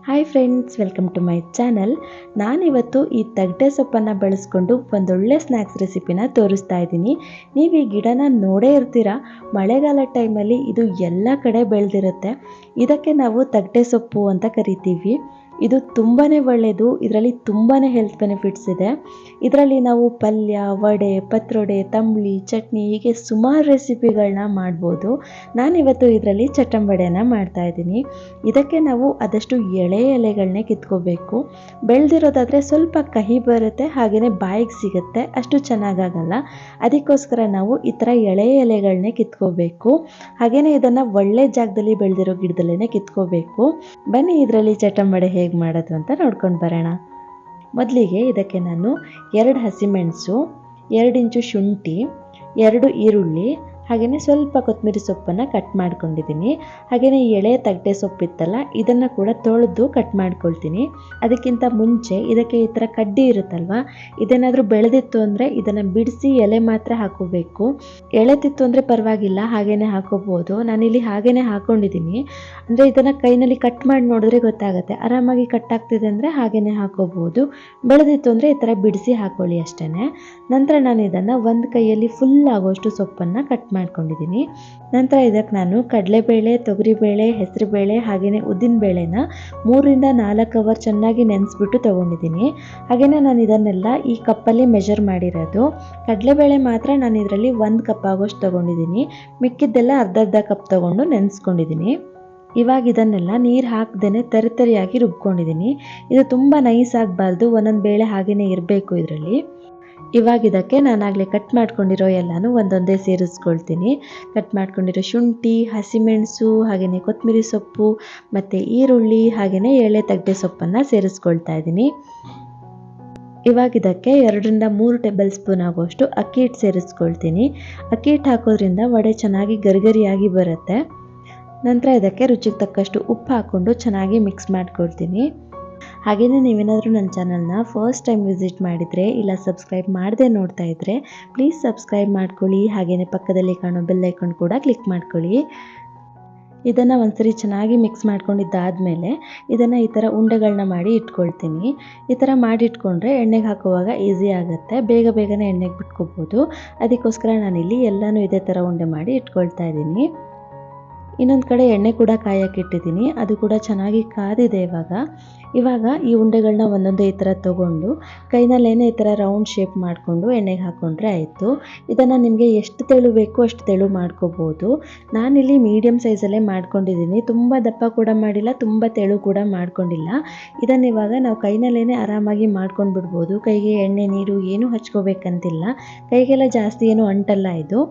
Hi friends, welcome to my channel. ನಾನಿವತ್ತು ಈ ತಗಟೆ ಸೊಪ್ಪನ್ನು ಬಳಸ್ಕೊಂಡು ಒಂದೊಳ್ಳೆ ಸ್ನ್ಯಾಕ್ಸ್ ರೆಸಿಪಿನ ತೋರಿಸ್ತಾ ಇದ್ದೀನಿ. ನೀವು ಈ ಗಿಡನ ನೋಡೇ ಇರ್ತೀರ. ಮಳೆಗಾಲ ಟೈಮಲ್ಲಿ ಇದು ಎಲ್ಲ ಕಡೆ ಬೆಳೆದಿರುತ್ತೆ. ಇದಕ್ಕೆ ನಾವು ತಗಟೆ ಸೊಪ್ಪು ಅಂತ ಕರಿತೀವಿ. ಇದು ತುಂಬಾ ಒಳ್ಳೆಯದು. ಇದರಲ್ಲಿ ತುಂಬಾ ಹೆಲ್ತ್ ಬೆನಿಫಿಟ್ಸ್ ಇದೆ. ಇದರಲ್ಲಿ ನಾವು ಪಲ್ಯ, ವಡೆ, ಪತ್ರೊಡೆ, ತಂಬುಳಿ, ಚಟ್ನಿ ಹೀಗೆ ಸುಮಾರು ರೆಸಿಪಿಗಳನ್ನ ಮಾಡ್ಬೋದು. ನಾನಿವತ್ತು ಇದರಲ್ಲಿ ಚಟ್ಟಂಬಡೆನ ಮಾಡ್ತಾ ಇದ್ದೀನಿ. ಇದಕ್ಕೆ ನಾವು ಆದಷ್ಟು ಎಳೆ ಎಲೆಗಳನ್ನೇ ಕಿತ್ಕೋಬೇಕು. ಬೆಳೆದಿರೋದಾದರೆ ಸ್ವಲ್ಪ ಕಹಿ ಬರುತ್ತೆ, ಹಾಗೆಯೇ ಬಾಯಿಗೆ ಸಿಗುತ್ತೆ, ಅಷ್ಟು ಚೆನ್ನಾಗಾಗಲ್ಲ. ಅದಕ್ಕೋಸ್ಕರ ನಾವು ಈ ಥರ ಎಳೆ ಎಲೆಗಳನ್ನೇ ಕಿತ್ಕೋಬೇಕು. ಹಾಗೆಯೇ ಇದನ್ನು ಒಳ್ಳೆ ಜಾಗದಲ್ಲಿ ಬೆಳೆದಿರೋ ಗಿಡದಲ್ಲೇ ಕಿತ್ಕೋಬೇಕು. ಬನ್ನಿ ಇದರಲ್ಲಿ ಚಟ್ಟಂಬಡೆ ಹೇಗೆ ಮಾಡೋದು ಅಂತ ನೋಡ್ಕೊಂಡು ಬರೋಣ. ಮೊದಲಿಗೆ ಇದಕ್ಕೆ ನಾನು 2 ಹಸಿಮೆಣಸು, 2 ಇಂಚು ಶುಂಠಿ, 2 ಈರುಳ್ಳಿ, ಹಾಗೆಯೇ ಸ್ವಲ್ಪ ಕೊತ್ತಂಬರಿ ಸೊಪ್ಪನ್ನು ಕಟ್ ಮಾಡ್ಕೊಂಡಿದ್ದೀನಿ. ಹಾಗೆಯೇ ಎಳೆ ತಗಟೆ ಸೊಪ್ಪಿತ್ತಲ್ಲ, ಇದನ್ನು ಕೂಡ ತೊಳೆದು ಕಟ್ ಮಾಡ್ಕೊಳ್ತೀನಿ. ಅದಕ್ಕಿಂತ ಮುಂಚೆ ಇದಕ್ಕೆ ಈ ಥರ ಕಡ್ಡಿ ಇರುತ್ತಲ್ವ, ಇದೇನಾದರೂ ಬೆಳೆದಿತ್ತು ಅಂದರೆ ಇದನ್ನು ಬಿಡಿಸಿ ಎಲೆ ಮಾತ್ರ ಹಾಕೋಬೇಕು. ಎಳೆತಿತ್ತು ಅಂದರೆ ಪರವಾಗಿಲ್ಲ, ಹಾಗೆಯೇ ಹಾಕೋಬೋದು. ನಾನಿಲ್ಲಿ ಹಾಗೆಯೇ ಹಾಕ್ಕೊಂಡಿದ್ದೀನಿ. ಅಂದರೆ ಇದನ್ನು ಕೈನಲ್ಲಿ ಕಟ್ ಮಾಡಿ ನೋಡಿದ್ರೆ ಗೊತ್ತಾಗುತ್ತೆ. ಆರಾಮಾಗಿ ಕಟ್ ಆಗ್ತಿದೆ ಅಂದರೆ ಹಾಗೆಯೇ ಹಾಕೋಬೋದು. ಬೆಳೆದಿತ್ತು ಅಂದರೆ ಈ ಥರ ಬಿಡಿಸಿ ಹಾಕೊಳ್ಳಿ ಅಷ್ಟೇ. ನಂತರ ನಾನು ಇದನ್ನು ಒಂದು ಕೈಯಲ್ಲಿ ಫುಲ್ ಆಗೋಷ್ಟು ಸೊಪ್ಪನ್ನು ಕಟ್ ಮಾಡ್ಕೊಂಡಿದ್ದೀನಿ. ನಂತರ ಇದಕ್ಕೆ ನಾನು ಕಡಲೆಬೇಳೆ, ತೊಗರಿಬೇಳೆ, ಹೆಸರುಬೇಳೆ ಹಾಗೆಯೇ ಉದ್ದಿನಬೇಳೆನ 3ರಿಂದ 4 ಅವರ್ ಚೆನ್ನಾಗಿ ನೆನೆಸ್ಬಿಟ್ಟು ತೊಗೊಂಡಿದ್ದೀನಿ. ಹಾಗೆಯೇ ನಾನು ಇದನ್ನೆಲ್ಲ ಈ ಕಪ್ಪಲ್ಲಿ ಮೆಜರ್ ಮಾಡಿರೋದು. ಕಡಲೆಬೇಳೆ ಮಾತ್ರ ನಾನು ಇದರಲ್ಲಿ 1 ಕಪ್ ಆಗೋಷ್ಟು ತೊಗೊಂಡಿದ್ದೀನಿ. ಮಿಕ್ಕಿದ್ದೆಲ್ಲ ಅರ್ಧ ಕಪ್ ತೊಗೊಂಡು ನೆನೆಸ್ಕೊಂಡಿದ್ದೀನಿ. ಇವಾಗ ಇದನ್ನೆಲ್ಲ ನೀರು ಹಾಕ್ದೇ ತರಿಯಾಗಿ ರುಬ್ಕೊಂಡಿದ್ದೀನಿ. ಇದು ತುಂಬ ನೈಸ್ ಆಗಬಾರ್ದು, ಒಂದೊಂದು ಬೇಳೆ ಹಾಗೆಯೇ ಇರಬೇಕು ಇದರಲ್ಲಿ. ಇವಾಗ ಇದಕ್ಕೆ ನಾನಾಗಲೇ ಕಟ್ ಮಾಡ್ಕೊಂಡಿರೋ ಎಲ್ಲನೂ ಒಂದೊಂದೇ ಸೇರಿಸ್ಕೊಳ್ತೀನಿ. ಕಟ್ ಮಾಡ್ಕೊಂಡಿರೋ ಶುಂಠಿ, ಹಸಿಮೆಣಸು, ಹಾಗೆಯೇ ಕೊತ್ತಂಬರಿ ಸೊಪ್ಪು ಮತ್ತು ಈರುಳ್ಳಿ, ಹಾಗೆಯೇ ಎಳೆ ತಗಟೆ ಸೊಪ್ಪನ್ನು ಸೇರಿಸ್ಕೊಳ್ತಾ ಇದ್ದೀನಿ. ಇವಾಗ ಇದಕ್ಕೆ 2ರಿಂದ 3 ಟೇಬಲ್ ಸ್ಪೂನ್ ಆಗೋಷ್ಟು ಅಕ್ಕಿ ಹಿಟ್ಟು ಸೇರಿಸ್ಕೊಳ್ತೀನಿ. ಅಕ್ಕಿ ಹಿಟ್ಟು ಹಾಕೋದ್ರಿಂದ ವಡೆ ಚೆನ್ನಾಗಿ ಗರಿಗರಿಯಾಗಿ ಬರುತ್ತೆ. ನಂತರ ಇದಕ್ಕೆ ರುಚಿಗೆ ತಕ್ಕಷ್ಟು ಉಪ್ಪು ಹಾಕ್ಕೊಂಡು ಚೆನ್ನಾಗಿ ಮಿಕ್ಸ್ ಮಾಡ್ಕೊಳ್ತೀನಿ. ಹಾಗೆಯೇ ನೀವೇನಾದರೂ ನನ್ನ ಚಾನಲ್ನ ಫಸ್ಟ್ ಟೈಮ್ ವಿಸಿಟ್ ಮಾಡಿದರೆ ಇಲ್ಲ ಸಬ್ಸ್ಕ್ರೈಬ್ ಮಾಡದೆ ನೋಡ್ತಾ ಇದ್ದರೆ ಪ್ಲೀಸ್ ಸಬ್ಸ್ಕ್ರೈಬ್ ಮಾಡ್ಕೊಳ್ಳಿ. ಹಾಗೆಯೇ ಪಕ್ಕದಲ್ಲಿ ಕಾಣೋ ಬೆಲ್ ಐಕಾನ್ ಕೂಡ ಕ್ಲಿಕ್ ಮಾಡ್ಕೊಳ್ಳಿ. ಇದನ್ನು ಒಂದ್ಸರಿ ಚೆನ್ನಾಗಿ ಮಿಕ್ಸ್ ಮಾಡ್ಕೊಂಡಿದ್ದಾದಮೇಲೆ ಇದನ್ನು ಈ ಥರ ಉಂಡೆಗಳನ್ನ ಮಾಡಿ ಇಟ್ಕೊಳ್ತೀನಿ. ಈ ಥರ ಮಾಡಿ ಇಟ್ಕೊಂಡ್ರೆ ಎಣ್ಣೆಗೆ ಹಾಕುವಾಗ ಈಸಿ ಆಗುತ್ತೆ, ಬೇಗನೆ ಎಣ್ಣೆಗೆ ಬಿಟ್ಕೋಬೋದು. ಅದಕ್ಕೋಸ್ಕರ ನಾನಿಲ್ಲಿ ಎಲ್ಲನೂ ಇದೇ ಥರ ಉಂಡೆ ಮಾಡಿ ಇಟ್ಕೊಳ್ತಾ ಇದ್ದೀನಿ. ಇನ್ನೊಂದು ಕಡೆ ಎಣ್ಣೆ ಕೂಡ ಕಾಯಕ್ಕೆ ಇಟ್ಟಿದ್ದೀನಿ. ಅದು ಕೂಡ ಚೆನ್ನಾಗಿ ಕಾದಿದೆ. ಇವಾಗ ಈ ಉಂಡೆಗಳನ್ನ ಒಂದೊಂದೇ ಈ ಥರ ತೊಗೊಂಡು ಕೈನಲ್ಲೇನೆ ಈ ಥರ ರೌಂಡ್ ಶೇಪ್ ಮಾಡಿಕೊಂಡು ಎಣ್ಣೆಗೆ ಹಾಕ್ಕೊಂಡ್ರೆ ಆಯಿತು. ಇದನ್ನು ನಿಮಗೆ ಎಷ್ಟು ತೆಳು ಬೇಕೋ ಅಷ್ಟು ತೆಳು ಮಾಡ್ಕೋಬೋದು. ನಾನಿಲ್ಲಿ ಮೀಡಿಯಮ್ ಸೈಜಲ್ಲೇ ಮಾಡ್ಕೊಂಡಿದ್ದೀನಿ. ತುಂಬ ದಪ್ಪ ಕೂಡ ಮಾಡಿಲ್ಲ, ತುಂಬ ತೆಳು ಕೂಡ ಮಾಡ್ಕೊಂಡಿಲ್ಲ. ಇದನ್ನು ಇವಾಗ ನಾವು ಕೈನಲ್ಲೇನೆ ಆರಾಮಾಗಿ ಮಾಡ್ಕೊಂಡು ಬಿಡ್ಬೋದು. ಕೈಗೆ ಎಣ್ಣೆ ನೀರು ಏನೂ ಹಚ್ಕೋಬೇಕಂತಿಲ್ಲ. ಕೈಗೆಲ್ಲ ಜಾಸ್ತಿ ಏನೂ ಅಂಟಲ್ಲ ಇದು.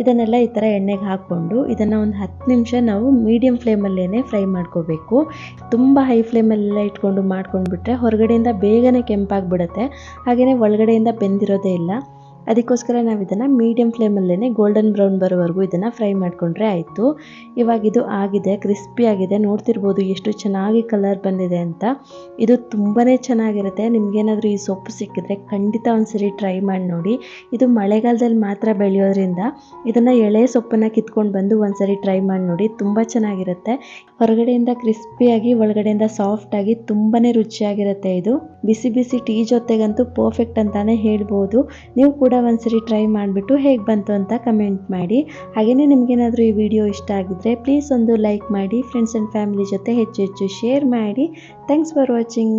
ಇದನ್ನೆಲ್ಲ ಈ ಥರ ಎಣ್ಣೆಗೆ ಹಾಕ್ಕೊಂಡು ಇದನ್ನು ಒಂದು 10 ನಿಮಿಷ ನಾವು ಮೀಡಿಯಮ್ ಫ್ಲೇಮಲ್ಲೇ ಫ್ರೈ ಮಾಡ್ಕೋಬೇಕು. ತುಂಬ ಹೈ ಫ್ಲೇಮಲ್ಲೆಲ್ಲ ಇಟ್ಕೊಂಡು ಮಾಡ್ಕೊಂಡ್ಬಿಟ್ರೆ ಹೊರಗಡೆಯಿಂದ ಬೇಗನೆ ಕೆಂಪಾಗಿಬಿಡುತ್ತೆ, ಹಾಗೆಯೇ ಒಳಗಡೆಯಿಂದ ಬೆಂದಿರೋದೇ ಇಲ್ಲ. ಅದಕ್ಕೋಸ್ಕರ ನಾವು ಇದನ್ನು ಮೀಡಿಯಮ್ ಫ್ಲೇಮಲ್ಲೇ ಗೋಲ್ಡನ್ ಬ್ರೌನ್ ಬರೋವರೆಗೂ ಇದನ್ನು ಫ್ರೈ ಮಾಡಿಕೊಂಡ್ರೆ ಆಯಿತು. ಇವಾಗ ಇದು ಆಗಿದೆ, ಕ್ರಿಸ್ಪಿ ಆಗಿದೆ. ನೋಡ್ತಿರ್ಬೋದು ಎಷ್ಟು ಚೆನ್ನಾಗಿ ಕಲರ್ ಬಂದಿದೆ ಅಂತ. ಇದು ತುಂಬಾ ಚೆನ್ನಾಗಿರುತ್ತೆ. ನಿಮಗೇನಾದರೂ ಈ ಸೊಪ್ಪು ಸಿಕ್ಕಿದ್ರೆ ಖಂಡಿತ ಒಂದ್ಸರಿ ಟ್ರೈ ಮಾಡಿ ನೋಡಿ. ಇದು ಮಳೆಗಾಲದಲ್ಲಿ ಮಾತ್ರ ಬೆಳೆಯೋದ್ರಿಂದ ಇದನ್ನು ಎಳೆ ಸೊಪ್ಪನ್ನು ಕಿತ್ಕೊಂಡು ಬಂದು ಒಂದ್ಸರಿ ಟ್ರೈ ಮಾಡಿ ನೋಡಿ, ತುಂಬ ಚೆನ್ನಾಗಿರುತ್ತೆ. ಹೊರಗಡೆಯಿಂದ ಕ್ರಿಸ್ಪಿಯಾಗಿ ಒಳಗಡೆಯಿಂದ ಸಾಫ್ಟಾಗಿ ತುಂಬಾ ರುಚಿಯಾಗಿರುತ್ತೆ. ಇದು ಬಿಸಿ ಬಿಸಿ ಟೀ ಜೊತೆಗಂತೂ ಪರ್ಫೆಕ್ಟ್ ಅಂತಾನೆ ಹೇಳ್ಬೋದು. ನೀವು ಕೂಡ ಒಂದ್ಸರಿ ಟ್ರೈ ಮಾಡಿಬಿಟ್ಟು ಹೇಗೆ ಬಂತು ಅಂತ ಕಮೆಂಟ್ ಮಾಡಿ. ಹಾಗೆಯೇ ನಿಮಗೇನಾದರೂ ಈ ವಿಡಿಯೋ ಇಷ್ಟ ಆಗಿದ್ರೆ ಪ್ಲೀಸ್ ಒಂದು ಲೈಕ್ ಮಾಡಿ, ಫ್ರೆಂಡ್ಸ್ ಆ್ಯಂಡ್ ಫ್ಯಾಮಿಲಿ ಜೊತೆ ಹೆಚ್ಚು ಶೇರ್ ಮಾಡಿ. Thanks for watching.